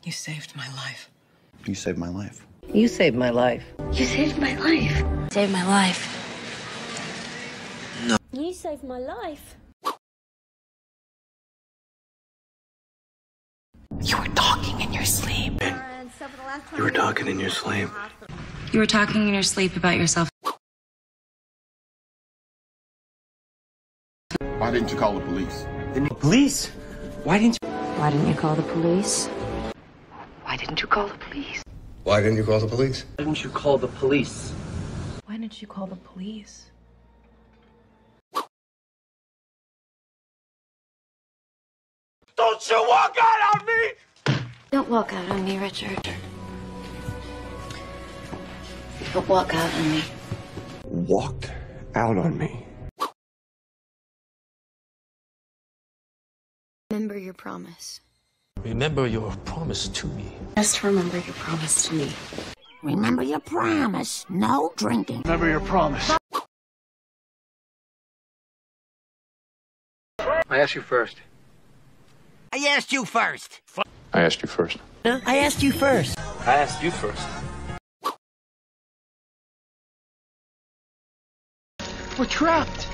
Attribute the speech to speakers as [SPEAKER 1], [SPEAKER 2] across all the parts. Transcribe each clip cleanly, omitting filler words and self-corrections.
[SPEAKER 1] You saved my life.
[SPEAKER 2] You saved my life.
[SPEAKER 3] You saved my life.
[SPEAKER 4] You saved my life.
[SPEAKER 5] Saved my life.
[SPEAKER 4] No. You saved my life.
[SPEAKER 1] You were talking in your sleep.
[SPEAKER 2] You were talking in your sleep.
[SPEAKER 5] You were talking in your sleep about yourself.
[SPEAKER 6] Why didn't you call the police?
[SPEAKER 7] Police? Why didn't you?
[SPEAKER 4] Why didn't you call the police?
[SPEAKER 1] Why didn't you call the police?
[SPEAKER 6] Why didn't you call the police?
[SPEAKER 7] Why didn't you call the police?
[SPEAKER 1] Why didn't you call the police?
[SPEAKER 7] Don't you walk out on me!
[SPEAKER 4] Don't walk out on me, Richard. Don't walk out on me.
[SPEAKER 6] Walked out on me.
[SPEAKER 4] Remember your promise.
[SPEAKER 8] Remember your promise to me.
[SPEAKER 4] Just remember your promise to me.
[SPEAKER 9] Remember your promise. No drinking.
[SPEAKER 7] Remember your promise.
[SPEAKER 10] I asked you first.
[SPEAKER 9] I asked you first.
[SPEAKER 10] I asked you first.
[SPEAKER 9] I asked you first.
[SPEAKER 7] I asked you first.
[SPEAKER 9] We're trapped.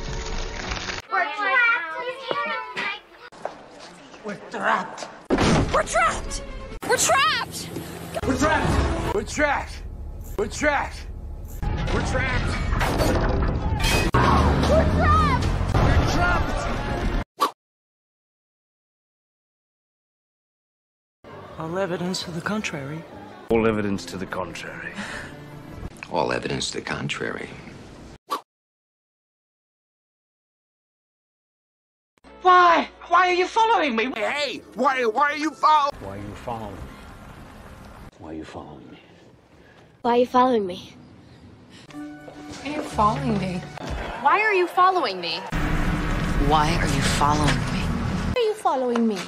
[SPEAKER 4] We're trapped.
[SPEAKER 9] We're trapped.
[SPEAKER 4] We're trapped.
[SPEAKER 7] We're trapped. We're trapped. We're trapped. We're trapped.
[SPEAKER 4] We're trapped.
[SPEAKER 7] We're trapped.
[SPEAKER 3] All evidence to the contrary.
[SPEAKER 7] All evidence to the contrary.
[SPEAKER 2] All evidence to the contrary.
[SPEAKER 9] Why? Why are you following me?
[SPEAKER 6] Hey, why are you following?
[SPEAKER 7] Why are you following me? Why are you following me?
[SPEAKER 4] Why are you following me?
[SPEAKER 1] Why are you following me?
[SPEAKER 5] Why are you following me?
[SPEAKER 1] Why are you following me?
[SPEAKER 4] Why are you following me?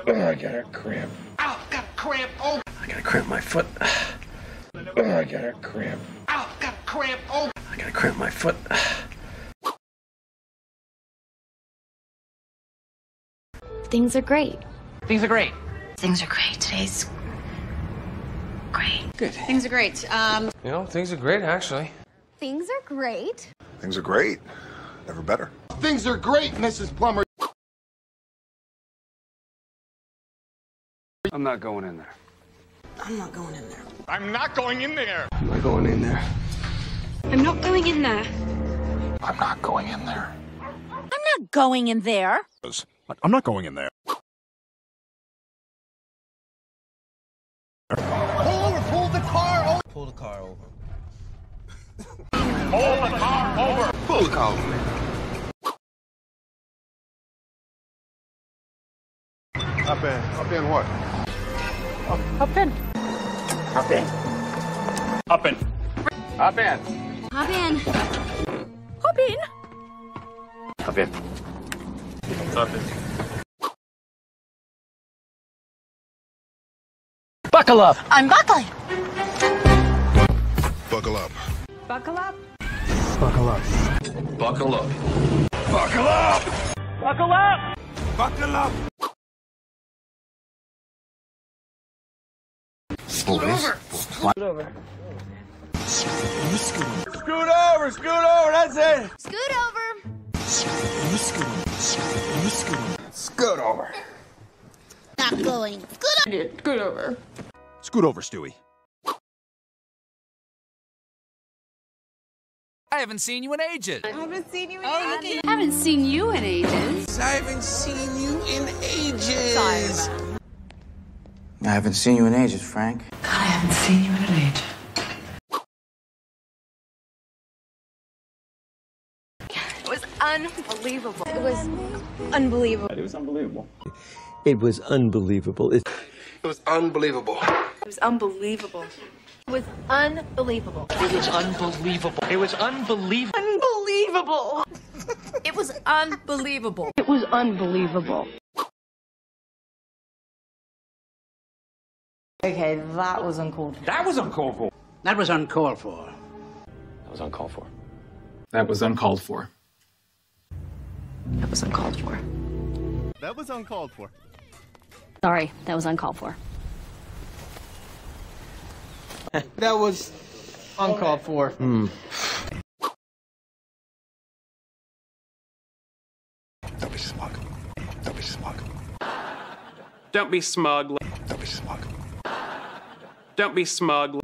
[SPEAKER 6] Oh, I got a cramp.
[SPEAKER 9] Ow, got a cramp. Oh,
[SPEAKER 7] I gotta cramp my foot.
[SPEAKER 6] Oh, I got a cramp.
[SPEAKER 9] ow, got a cramp. Oh.
[SPEAKER 7] I gotta cramp my foot.
[SPEAKER 4] Things are great.
[SPEAKER 7] Things are great.
[SPEAKER 5] Things are great. Today's great.
[SPEAKER 7] Good.
[SPEAKER 5] Things are great.
[SPEAKER 8] You know, things are great, actually.
[SPEAKER 4] Things are great.
[SPEAKER 6] Things are great. Never better.
[SPEAKER 9] Things are great, Mrs. Plummer.
[SPEAKER 10] I'm not going in there.
[SPEAKER 9] I'm not going in there.
[SPEAKER 6] I'm not going in there.
[SPEAKER 7] I'm not going in there.
[SPEAKER 4] I'm not going in there.
[SPEAKER 6] I'm not going in there.
[SPEAKER 9] I'm not going in there.
[SPEAKER 6] I'm not going in there.
[SPEAKER 9] Pull the car over.
[SPEAKER 7] Pull the car over.
[SPEAKER 6] Pull the car over. Pull the car over. Up in what?
[SPEAKER 9] Up in.
[SPEAKER 6] Up in.
[SPEAKER 10] Up in. Up in.
[SPEAKER 4] Hop in.
[SPEAKER 9] Hop in.
[SPEAKER 10] Up in. Up in.
[SPEAKER 7] Buckle up.
[SPEAKER 9] I'm buckling.
[SPEAKER 6] Buckle up.
[SPEAKER 4] Buckle up.
[SPEAKER 7] Buckle up.
[SPEAKER 10] Buckle up.
[SPEAKER 6] Buckle up.
[SPEAKER 7] Buckle up.
[SPEAKER 6] Buckle up.
[SPEAKER 9] Scoot over.
[SPEAKER 7] Scoot over.
[SPEAKER 6] Scoot over. Scoot over. That's it.
[SPEAKER 4] Scoot over.
[SPEAKER 6] Scoot over.
[SPEAKER 4] Not going. Scoot over.
[SPEAKER 6] Scoot over, Stewie.
[SPEAKER 11] I haven't seen you in ages.
[SPEAKER 5] I haven't seen you in ages. I haven't seen you in ages.
[SPEAKER 9] I haven't seen you in ages.
[SPEAKER 7] I haven't seen you in ages, Frank.
[SPEAKER 1] God, I haven't seen you in an age.
[SPEAKER 5] It was unbelievable. It was unbelievable.
[SPEAKER 7] It was unbelievable.
[SPEAKER 3] It was unbelievable.
[SPEAKER 6] It was unbelievable.
[SPEAKER 5] It was unbelievable. It was unbelievable.
[SPEAKER 8] It was unbelievable. It was unbelievable.
[SPEAKER 5] Unbelievable.
[SPEAKER 1] It was unbelievable.
[SPEAKER 4] It was unbelievable.
[SPEAKER 3] Okay, that was uncalled for.
[SPEAKER 7] That was uncalled for.
[SPEAKER 9] That was uncalled for.
[SPEAKER 10] That was uncalled for.
[SPEAKER 8] That was uncalled for.
[SPEAKER 1] That was uncalled for.
[SPEAKER 6] That was uncalled for.
[SPEAKER 4] Sorry, that was uncalled for.
[SPEAKER 7] That was uncalled for.
[SPEAKER 2] Don't be smug. Don't be smug.
[SPEAKER 12] Don't be smug.
[SPEAKER 2] Don't be smug.
[SPEAKER 12] Don't be smug.